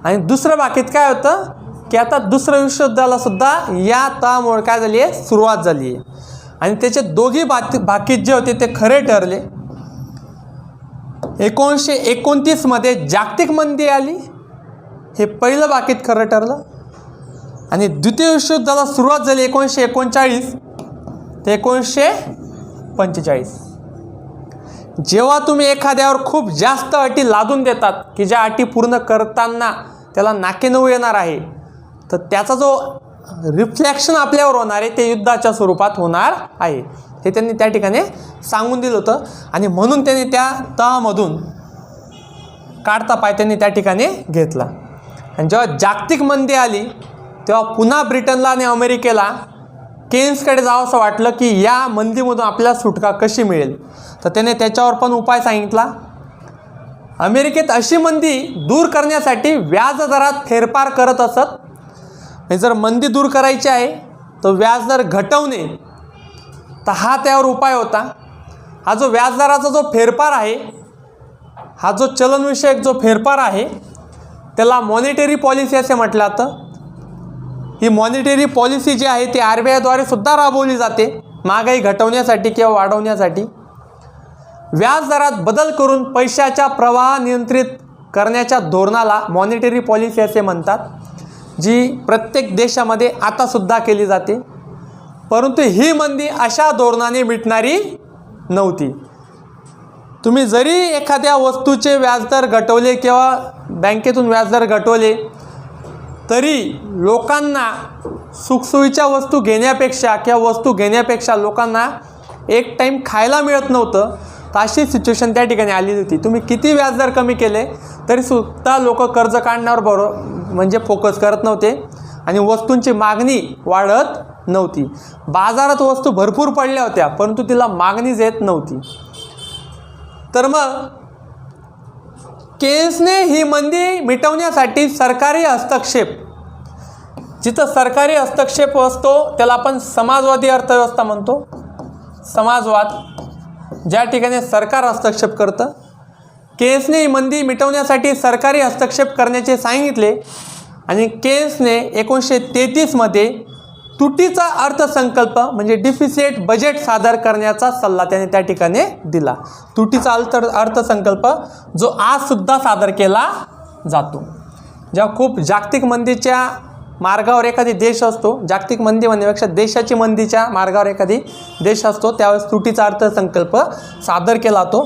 आणि दुसरं भाकीत काय होतं की आता दुसरं विश्वयुद्धाला सुद्धा या तहामुळे काय झाली आहे, सुरुवात झाली आहे. आणि त्याचे दोघी भाकीत जे होते ते खरे ठरले. 1929 मध्ये जागतिक मंदी आली, हे पहिलं भाकीत खरं ठरलं. आणि द्वितीय विश्वयुद्धाला सुरुवात झाली 1939 ते 1945. जेव्हा तुम्ही एखाद्यावर खूप जास्त अटी लादून देतात की ज्या अटी पूर्ण करताना त्याला नाकेनऊ येणार आहे, तर त्याचा जो रिफ्लेक्शन आपल्यावर होणार आहे ते युद्धाच्या स्वरूपात होणार आहे, हे त्यांनी त्या ठिकाणी सांगून दिलं होतं. आणि म्हणून त्यांनी त्या तहामधून काढता पाय त्यांनी त्या ठिकाणी घेतला. आणि जेव्हा जागतिक मंदी आली तेव्हा पुन्हा ब्रिटनला आणि अमेरिकेला केन्सकडे जावं असं वाटलं की या मंदीमधून आपल्याला सुटका कशी मिळेल. तर त्याने त्याच्यावर पण उपाय सांगितला. अमेरिकेत अशी मंदी दूर करण्यासाठी व्याजदरात फेरफार करत असत. जर मंदी दूर करायची आहे तर व्याजदर घटवणे, तर हा त्यावर उपाय होता. हा जो व्याजदराचा जो फेरफार आहे, हा जो चलनविषयक जो फेरफार आहे त्याला मॉनिटरी पॉलिसी असे म्हटलं जातं. ही मॉनिटरी पॉलिसी जी आहे ती RBI द्वारे सुद्धा राबवली जाते महागाई घटवण्यासाठी किंवा वाढवण्यासाठी. व्याजदरात बदल करून पैशाचा प्रवाह नियंत्रित करण्याच्या धोरणाला मॉनिटरी पॉलिसी असे म्हणतात, जी प्रत्येक देशामध्ये आतासुद्धा केली जाते. परंतु ही मंदी अशा धोरणाने मिटणारी नव्हती. तुम्ही जरी एखाद्या वस्तूचे व्याजदर घटवले किंवा बँकेतून व्याजदर घटवले तरी लोकांना सुखसोयीच्या वस्तू घेण्यापेक्षा किंवा वस्तू घेण्यापेक्षा लोकांना एक टाईम खायला मिळत नव्हतं. तर अशी सिच्युएशन त्या ठिकाणी आलेली होती. तुम्ही किती व्याजदर कमी केले तरी सुद्धा लोक कर्ज काढण्यावर म्हणजे फोकस करत नव्हते आणि वस्तूंची मागणी वाढत नव्हती. बाजारात वस्तू भरपूर पडल्या होत्या परंतु तिला मागणीच येत नव्हती. तर मग केन्सने ही मंदी मिटवण्यासाठी सरकारी हस्तक्षेप, जिथं सरकारी हस्तक्षेप असतो त्याला आपण समाजवादी अर्थव्यवस्था म्हणतो. समाजवाद, ज्या ठिकाणी सरकार हस्तक्षेप करतं, केन्सने ही मंदी मिटवण्यासाठी सरकारी हस्तक्षेप करण्याचे सांगितले. आणि केन्सने 1933 मध्ये तुटीचा अर्थसंकल्प म्हणजे डिफिसिट बजेट सादर करण्याचा सल्ला त्याने त्या ठिकाणी दिला. तुटीचा अर्थसंकल्प जो आजसुद्धा सादर केला जातो. जेव्हा खूप जागतिक मंदीच्या मार्गावर एखादी देश असतो, जागतिक मंदी म्हणण्यापेक्षा देशाची मंदीच्या मार्गावर एखादी देश असतो, त्यावेळेस तुटीचा अर्थसंकल्प सादर केला जातो.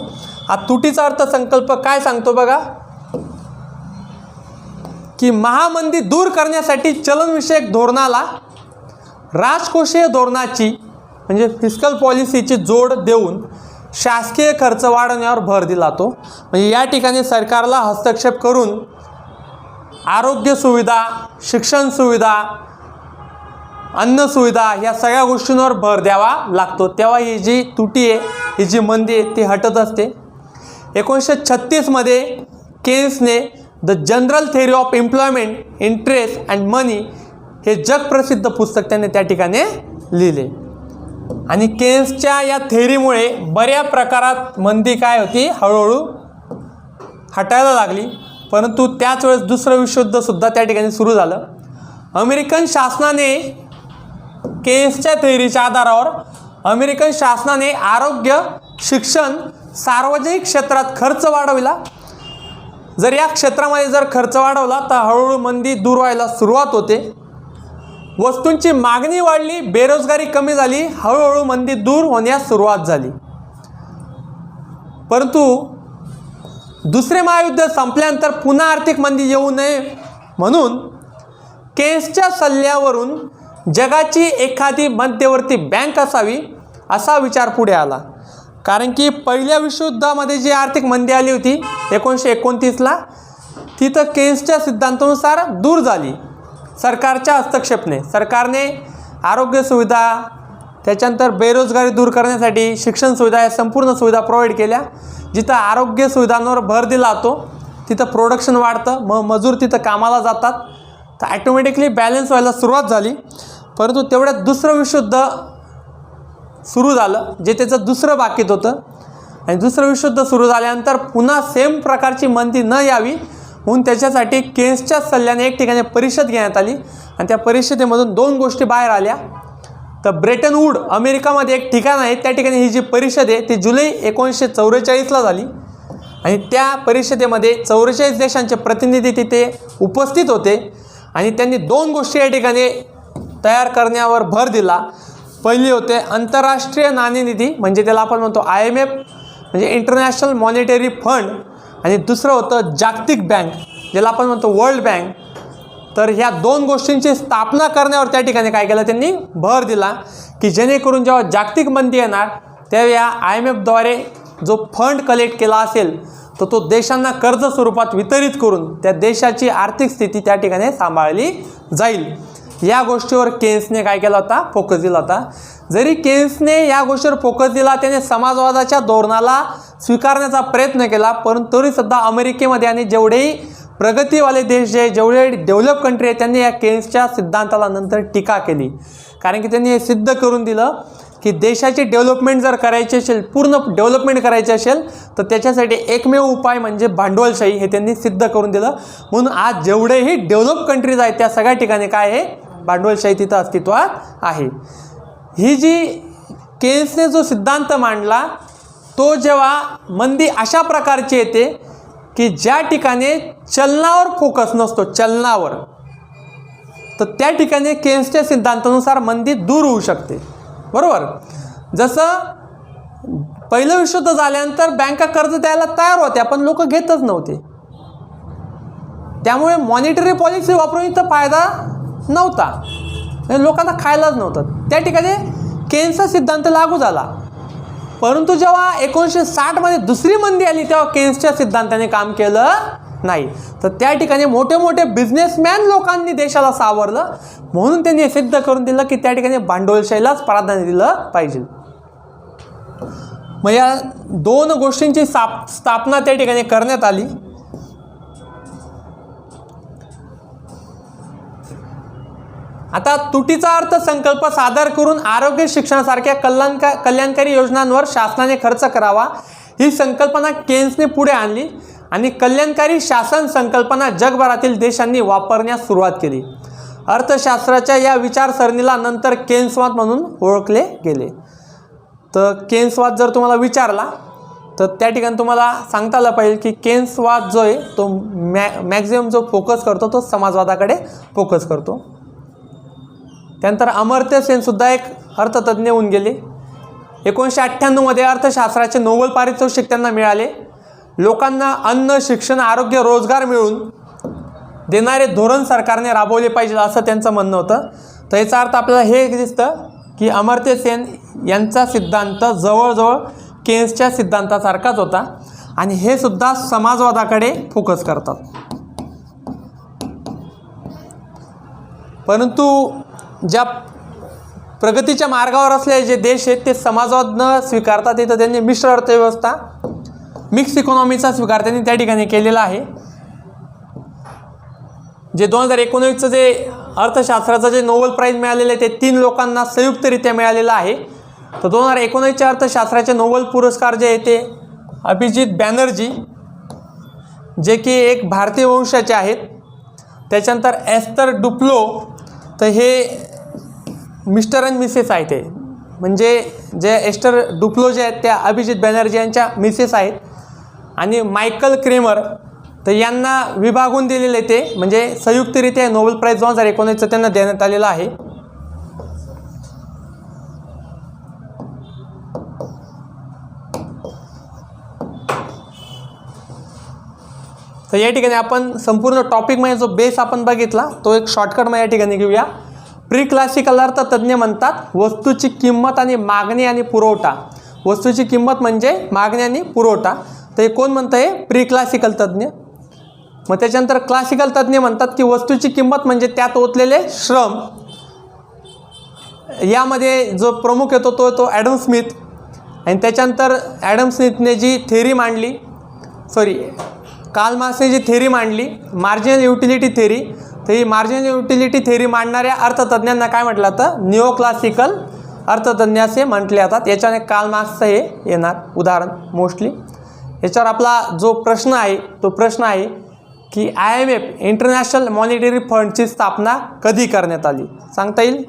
हा तुटीचा अर्थसंकल्प काय सांगतो बघा, की महामंदी दूर करण्यासाठी चलनविषयक धोरणाला राजकोषीय धोरणाची म्हणजे फिस्कल पॉलिसीची जोड देऊन शासकीय खर्च वाढवण्यावर भर दिला जातो. म्हणजे या ठिकाणी सरकारला हस्तक्षेप करून आरोग्य सुविधा, शिक्षण सुविधा, अन्न सुविधा या सगळ्या गोष्टींवर भर द्यावा लागतो. तेव्हा ही जी तुटी आहे, ही जी मंदी आहे ती हटत असते. 1936 मध्ये केन्सने The General Theory of Employment, Interest and Money हे जगप्रसिद्ध पुस्तक त्याने त्या ठिकाणी लिहिले. आणि केन्सच्या या थेअरीमुळे बऱ्या प्रकारात मंदी काय होती, हळूहळू हटायला लागली. परंतु त्याच वेळेस दुसरं विश्वयुद्धसुद्धा त्या ठिकाणी सुरू झालं. अमेरिकन शासनाने केन्सच्या थेअरीच्या आधारावर अमेरिकन शासनाने आरोग्य, शिक्षण, सार्वजनिक क्षेत्रात खर्च वाढविला. जर या क्षेत्रामध्ये जर खर्च वाढवला तर हळूहळू मंदी दूर व्हायला सुरुवात होते. वस्तूंची मागणी वाढली, बेरोजगारी कमी झाली, हळूहळू मंदी दूर होण्यास सुरुवात झाली. परंतु दुसरे महायुद्ध संपल्यानंतर पुन्हा आर्थिक मंदी येऊ नये म्हणून केन्सच्या सल्ल्यावरून जगाची एखादी मध्यवर्ती बँक असावी असा विचार पुढे आला. कारण की पहिल्या विश्वयुद्धामध्ये जी आर्थिक मंदी आली होती 1929ला, ती तर केन्सच्या सिद्धांतानुसार दूर झाली सरकारच्या हस्तक्षेपाने. सरकारने आरोग्य सुविधा, त्याच्यानंतर बेरोजगारी दूर करण्यासाठी शिक्षण सुविधा या संपूर्ण सुविधा प्रोव्हाइड केल्या. जिथं आरोग्य सुविधांवर भर दिला जातो तिथं प्रोडक्शन वाढतं, मग मजूर तिथं कामाला जातात. तर ॲटोमॅटिकली बॅलन्स व्हायला सुरुवात झाली. परंतु तेवढ्यात दुसरं विश्वयुद्ध सुरू झालं, जे त्याचं दुसरं बाकीत होतं. आणि दुसरं विश्वयुद्ध सुरू झाल्यानंतर पुन्हा सेम प्रकारची मंदी न यावी म्हणून त्याच्यासाठी केन्सच्या सल्ल्याने एक ठिकाणी परिषद घेण्यात आली. आणि त्या परिषदेमधून 2 गोष्टी बाहेर आल्या. तर ब्रेटन वूड अमेरिकामध्ये एक ठिकाण आहे, त्या ठिकाणी ही जी परिषद आहे ती जुलै 1944ला झाली. आणि त्या परिषदेमध्ये 44 देशांचे प्रतिनिधी तिथे उपस्थित होते. आणि त्यांनी 2 गोष्टी या ठिकाणी तयार करण्यावर भर दिला. पहिली होते आंतरराष्ट्रीय नाणेनिधी, म्हणजे त्याला आपण म्हणतो IMF, म्हणजे इंटरनॅशनल मॉनिटरी फंड. आणि दुसरं होतं जागतिक बँक, ज्याला आपण म्हणतो वर्ल्ड बँक. तर ह्या 2 गोष्टींची स्थापना करण्यावर त्या ठिकाणी काय केलं, त्यांनी भर दिला की जेणेकरून जेव्हा जागतिक मंदी येणार त्यावेळी या IMFद्वारे जो फंड कलेक्ट केला असेल तर तो देशांना कर्ज स्वरूपात वितरित करून त्या देशाची आर्थिक स्थिती त्या ठिकाणी सांभाळली जाईल. या गोष्टीवर केन्सने काय केला होता, फोकस दिला होता. जरी केन्सने या गोष्टीवर फोकस दिला, त्याने समाजवादाच्या धोरणाला स्वीकारण्याचा प्रयत्न केला, परंतु तरीसुद्धा अमेरिकेमध्ये आणि जेवढेही प्रगतीवाले देश जे जेवढे डेव्हलप कंट्री आहेत त्यांनी या केन्सच्या सिद्धांताला नंतर टीका केली. कारण की त्यांनी हे सिद्ध करून दिलं की देशाची डेव्हलपमेंट जर करायची असेल, पूर्ण डेव्हलपमेंट करायची असेल तर त्याच्यासाठी एकमेव उपाय म्हणजे भांडवलशाही, हे त्यांनी सिद्ध करून दिलं. म्हणून आज जेवढेही डेव्हलप कंट्रीज आहेत त्या सगळ्या ठिकाणी काय आहे, भांडवलशाही तिथं अस्तित्वात आहे. ही जी केन्सने जो सिद्धांत मांडला तो जेव्हा मंदी अशा प्रकारची येते की ज्या ठिकाणी चलनावर फोकस नसतो, चलनावर, तर त्या ठिकाणी केन्सच्या सिद्धांतानुसार मंदी दूर होऊ शकते. बरोबर. जसं पहिलं विश्वयुद्ध झाल्यानंतर बँका कर्ज द्यायला तयार होत्या पण लोक घेतच नव्हते, त्यामुळे मॉनिटरी पॉलिसी वापरून इथं फायदा नव्हता, लोकांना खायलाच नव्हतं. त्या ठिकाणी केन्सचा सिद्धांत लागू झाला. परंतु जेव्हा 1960मध्ये दुसरी मंदी आली तेव्हा केन्सच्या सिद्धांताने काम केलं नाही. तर त्या ठिकाणी मोठे मोठे बिझनेसमॅन लोकांनी देशाला सावरलं, म्हणून त्यांनी हे सिद्ध करून दिलं की त्या ठिकाणी भांडवलशाहीलाच प्राधान्य दिलं पाहिजे. मग या 2 गोष्टींची स्थापना त्या ठिकाणी करण्यात आली. आता तुटीचा अर्थसंकल्प सादर करून आरोग्य शिक्षणासारख्या कल्याणकारी योजनांवर शासनाने खर्च करावा ही संकल्पना केन्सने पुढे आणली आणि कल्याणकारी शासन संकल्पना जगभरातील देशांनी वापरण्यास सुरुवात केली. अर्थशास्त्राच्या या विचारसरणीला नंतर केन्सवाद म्हणून ओळखले गेले. तर केन्सवाद जर तुम्हाला विचारला तर त्या ठिकाणी तुम्हाला सांगता आलं पाहिजे की केन्सवाद जो आहे तो मॅक्झिमम जो फोकस करतो तो समाजवादाकडे फोकस करतो. त्यानंतर अमर्त्य सेनसुद्धा एक अर्थतज्ज्ञ होऊन गेले. 1998मध्ये अर्थशास्त्राचे नोबेल पारितोषिक त्यांना मिळाले. लोकांना अन्न, शिक्षण, आरोग्य, रोजगार मिळवून देणारे धोरण सरकारने राबवले पाहिजे असं त्यांचं म्हणणं होतं. तर याचा अर्थ आपल्याला हे दिसतं की अमर्त्य सेन यांचा सिद्धांत जवळजवळ केन्सच्या सिद्धांतासारखाच होता आणि हे सुद्धा समाजवादाकडे फोकस करतात. परंतु ज्या प्रगतीच्या मार्गावर असलेले जे देश आहेत ते समाजवाद न स्वीकारतात, तिथं त्यांनी मिश्र अर्थव्यवस्था, मिक्स इकॉनॉमीचा स्वीकार त्यांनी त्या ठिकाणी केलेला आहे. जे 2019चं जे अर्थशास्त्राचं जे नोबेल प्राईज मिळालेलं आहे ते 3 लोकांना संयुक्तरित्या मिळालेलं आहे. तर 2019च्या अर्थशास्त्राचे नोबेल पुरस्कार जे आहे ते अभिजित बॅनर्जी, जे की एक भारतीय वंशाचे आहेत. त्याच्यानंतर एस्थर डुप्लो, तर हे मिस्टर अँड मिसेस आहेत. ते म्हणजे जे एस्टर डुप्लो जे आहेत त्या अभिजित बॅनर्जी यांच्या मिसेस आहेत. आणि मायकल क्रेमर, तर यांना विभागून दिलेले ते म्हणजे संयुक्तरित्या नोबेल प्राईज 2019चं त्यांना देण्यात आलेलं आहे. तर या ठिकाणी आपण संपूर्ण टॉपिकमध्ये जो बेस आपण बघितला तो एक शॉर्टकटमध्ये या ठिकाणी घेऊया. प्री क्लासिकल अर्थतज्ज्ञ म्हणतात वस्तूची किंमत आणि मागणी आणि पुरवठा. वस्तूची किंमत म्हणजे मागणी आणि पुरवठा. तर हे कोण म्हणतं आहे? प्री क्लासिकल तज्ज्ञ. मग त्याच्यानंतर क्लासिकल तज्ज्ञ म्हणतात की वस्तूची किंमत म्हणजे त्यात ओतलेले श्रम. यामध्ये जो प्रमुख येतो तो ॲडम स्मिथ. आणि त्याच्यानंतर ॲडम स्मिथने जी थेरी मांडली, कार्ल मार्क्सने जी थेरी मांडली मार्जिनल युटिलिटी थेरी, तर ही मार्जिनल युटिलिटी थेअरी मांडणाऱ्या अर्थतज्ञांना काय म्हटलं जातं, निओ क्लासिकल अर्थतज्ञ असे म्हटले जातात. याच्याने कार्ल मार्क्सचं हे येणार उदाहरण मोस्टली. याच्यावर आपला जो प्रश्न आहे तो प्रश्न आहे की IMF इंटरनॅशनल मॉनिटरी फंडची स्थापना कधी करण्यात आली, सांगता येईल?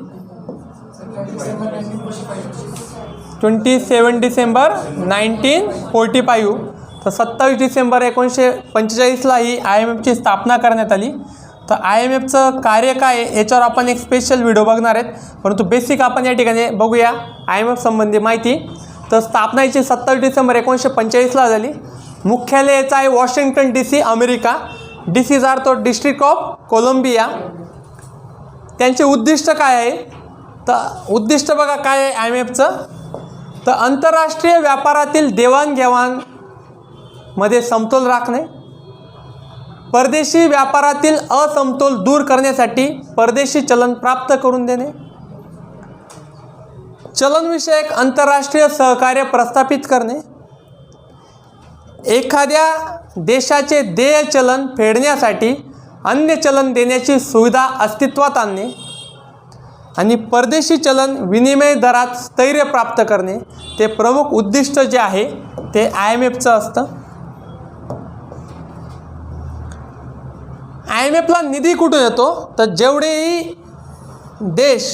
27 डिसेंबर 1945. तर 27 डिसेंबर 1945ला ही IMFची स्थापना करण्यात आली. तर IMFचं कार्य काय आहे याच्यावर आपण एक स्पेशल व्हिडिओ बघणार आहेत, परंतु बेसिक आपण या ठिकाणी बघूया IMF संबंधी माहिती. तर स्थापना याची 27 डिसेंबर 1945ला झाली. मुख्यालय याचं आहे वॉशिंग्टन DC, अमेरिका. DC चा अर्थ डिस्ट्रिक्ट ऑफ कोलंबिया. त्यांचे उद्दिष्ट काय आहे, तर उद्दिष्ट बघा काय आहे IMFचं, तर आंतरराष्ट्रीय व्यापारातील देवाणघेवाण मध्ये समतोल राखणे, परदेशी व्यापारातील असमतोल दूर करण्यासाठी परदेशी चलन प्राप्त करून देणे, चलनविषयक आंतरराष्ट्रीय सहकार्य प्रस्थापित करणे, एखाद्या देशाचे देय चलन फेडण्यासाठी अन्य चलन देण्याची सुविधा अस्तित्वात आणणे आणि परदेशी चलन विनिमय दरात स्थैर्य प्राप्त करणे. ते प्रमुख उद्दिष्ट जे आहे ते IMFचं असतं. IMFला निधी कुठून येतो, तर जेवढेही देश,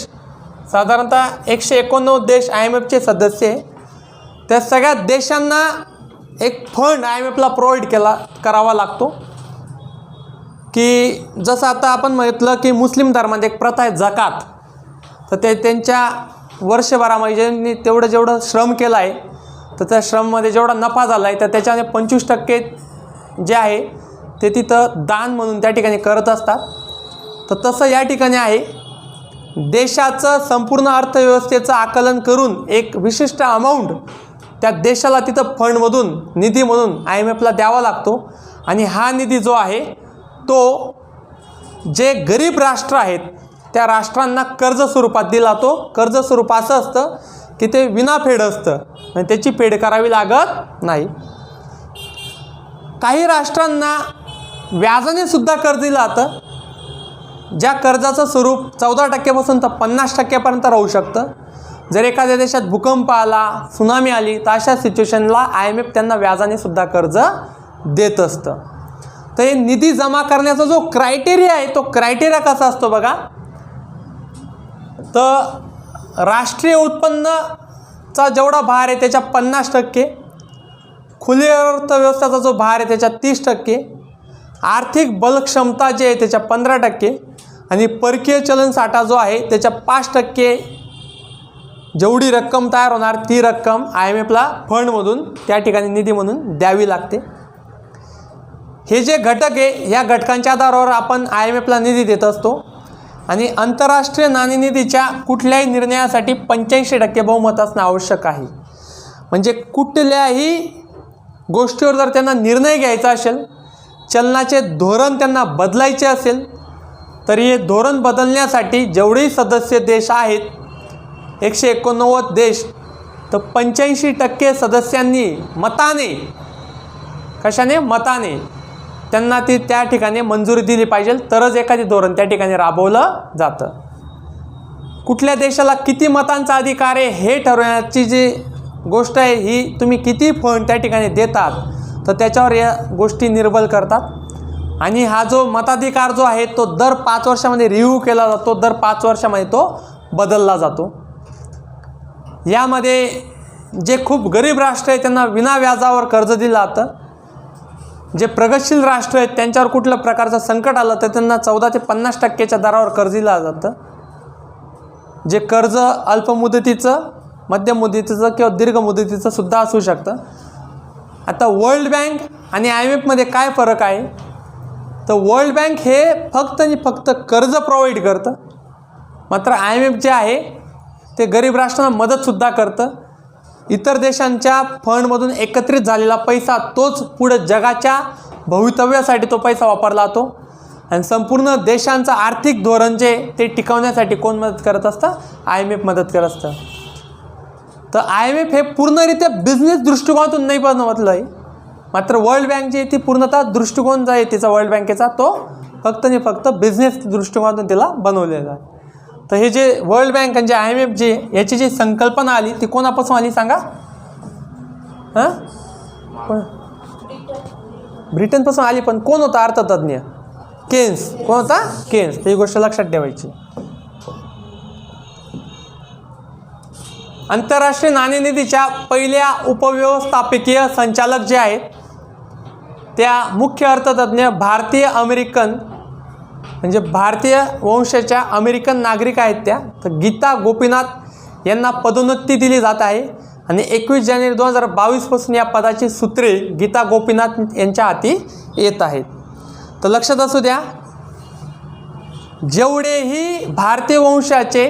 साधारणतः 189 देश IMFचे सदस्य आहे, त्या सगळ्या देशांना एक फंड IMFला प्रोव्हाइड करावा लागतो. की जसं आता आपण म्हटलं की मुस्लिम धर्मात एक प्रथा आहे जकात, तर ते त्यांच्या वर्षभरामध्ये ज्यांनी जेवढं श्रम केलं आहे, तर त्या श्रममध्ये जेवढा नफा झाला आहे, तर त्याच्याने 25% जे आहे ते तिथं दान म्हणून त्या ठिकाणी करत असतात. तर तसं या ठिकाणी आहे, देशाचं संपूर्ण अर्थव्यवस्थेचं आकलन करून एक विशिष्ट अमाऊंट त्या देशाला तिथं फंडमधून, निधी म्हणून IMFला द्यावा लागतो. आणि हा निधी जो आहे तो जे गरीब राष्ट्र आहेत त्या राष्ट्रांना कर्ज स्वरूपात दिला जातो. कर्ज स्वरूप असं असतं की ते विनाफेड असतं आणि त्याची फेड करावी लागत नाही. काही राष्ट्रांना व्याजाने सुद्धा कर्ज दिलं जातं, ज्या कर्जाचं स्वरूप 14% तर 50% राहू शकतं. जर एखाद्या देशात भूकंप आला, सुनामी आली, तर अशा सिच्युएशनला IMF त्यांना व्याजाने सुद्धा कर्ज देत असतं. तर हे निधी जमा करण्याचा जो क्रायटेरिया आहे तो क्रायटेरिया कसा असतो बघा, तर राष्ट्रीय उत्पन्नाचा जेवढा भार आहे त्याच्या 50%, खुली अर्थव्यवस्थेचा जो भार आहे त्याच्या 30%, आर्थिक बलक्षमता जे आहे त्याच्या 15% आणि परकीय चलन साठा जो आहे त्याच्या 5% जेवढी रक्कम तयार होणार ती रक्कम IMFला फंडमधून त्या ठिकाणी निधी म्हणून द्यावी लागते. हे जे घटक आहे या घटकांच्या आधारावर आपण IMFला निधी देत असतो. आणि आंतरराष्ट्रीय नाणेनिधीच्या कुठल्याही निर्णयासाठी 85% बहुमत असणं आवश्यक आहे. म्हणजे कुठल्याही गोष्टीवर जर त्यांना निर्णय घ्यायचा असेल, चलनाचे धोरण त्यांना बदलायचे असेल, तर हे धोरण बदलण्यासाठी जेवढेही सदस्य देश आहेत 189 देश, तर 85% सदस्यांनी मताने, कशाने, मताने त्यांना ती त्या ठिकाणी मंजुरी दिली पाहिजे, तरच एखादी धोरण त्या ठिकाणी राबवलं जातं. कुठल्या देशाला किती मतांचा अधिकार आहे हे ठरवण्याची जी गोष्ट आहे ही तुम्ही किती फंड त्या ठिकाणी देतात तर त्याच्यावर या गोष्टी निर्भर करतात. आणि हा जो मताधिकार जो आहे तो दर 5 वर्षामध्ये रिव्ह्यू केला जातो, दर 5 वर्षामध्ये तो बदलला जातो. यामध्ये जे खूप गरीब राष्ट्र आहे त्यांना विना व्याजावर कर्ज दिलं जातं. जे प्रगतशील राष्ट्र आहेत त्यांच्यावर कुठल्या प्रकारचं संकट आलं तर त्यांना 14 ते 50% दरावर कर्ज दिलं जातं. जे कर्ज अल्पमुदतीचं, मध्यम मुदतीचं किंवा दीर्घ मुदतीचं सुद्धा असू शकतं. आता वर्ल्ड बँक आणि IMFमध्ये काय फरक आहे, तर वर्ल्ड बँक हे फक्त आणि फक्त कर्ज प्रोव्हाइड करतं, मात्र IMF जे आहे ते गरीब राष्ट्रांना मदतसुद्धा करतं. इतर देशांच्या फंडमधून एकत्रित झालेला पैसा तोच पुढे जगाच्या भवितव्यासाठी तो पैसा वापरला जातो. आणि संपूर्ण देशांचं आर्थिक धोरण जे ते टिकवण्यासाठी कोण मदत करत असतं, IMF मदत करत असतं. तर IMF हे पूर्णरित्या बिझनेस दृष्टिकोनातून नाही बनवलं आहे, मात्र वर्ल्ड बँक जी आहे ती पूर्णतः दृष्टिकोन जो आहे तिचा वर्ल्ड बँकेचा तो फक्त आणि फक्त बिझनेस दृष्टिकोनातून तिला बनवलेलं आहे. तर हे जे वर्ल्ड बँक आणि जे IMF जे याची जी संकल्पना आली ती कोणापासून आली सांगा? हां, कोण? ब्रिटनपासून आली. पण कोण होता अर्थतज्ञ? केन्स. कोण होता? केन्स. ही गोष्ट लक्षात ठेवायची. आंतरराष्ट्रीय नाणेनिधीच्या पहिल्या उपव्यवस्थापकीय संचालक जे आहेत त्या मुख्य अर्थतज्ञ भारतीय अमेरिकन म्हणजे भारतीय वंशाच्या अमेरिकन नागरिक आहेत त्या. तर गीता गोपीनाथ यांना पदोन्नती दिली जात आहे आणि 21 जानेवारी 2022 पासून या पदाची सूत्रे गीता गोपीनाथ यांच्या हाती येत आहेत. तर लक्षात असू द्या, जेवढेही भारतीय वंशाचे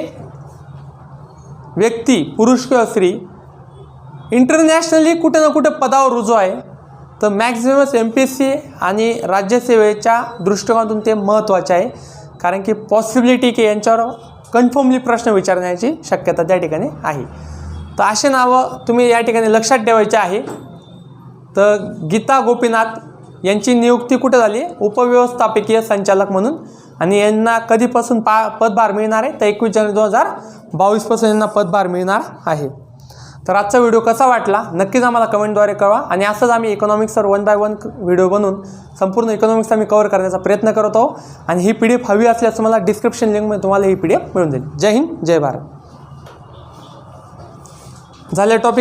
व्यक्ती पुरुष किंवा स्त्री इंटरनॅशनली कुठे ना कुठे पदावर रुजू आहे तर मॅक्झिमम MPSC आणि राज्यसेवेच्या दृष्टिकोनातून ते महत्त्वाचे आहे. कारण की पॉसिबिलिटी की यांच्यावर कन्फर्मली प्रश्न विचारण्याची शक्यता त्या ठिकाणी आहे. तर असे नावं तुम्ही या ठिकाणी लक्षात ठेवायचे आहे. तर गीता गोपीनाथ यांची नियुक्ती कुठे झाली? उपव्यवस्थापकीय संचालक म्हणून. आणि यांना कधीपासून पदभार मिळणार आहे? तर 21 जानेवारी 2022 पासून यांना पदभार मिळणार आहे. तर आजचा व्हिडिओ कसा वाटला नक्कीच आम्हाला कमेंटद्वारे कळवा. आणि असंच आम्ही इकॉनॉमिक्सवर 1 बाय 1 व्हिडिओ बनवून संपूर्ण इकॉनॉमिक्स आम्ही कव्हर करण्याचा प्रयत्न करत आहोत. आणि ही PDF हवी असल्यास तुम्हाला डिस्क्रिप्शन लिंकमध्ये तुम्हाला ही PDF मिळून जाईल. जय हिंद, जय भारत. झाले टॉपिक.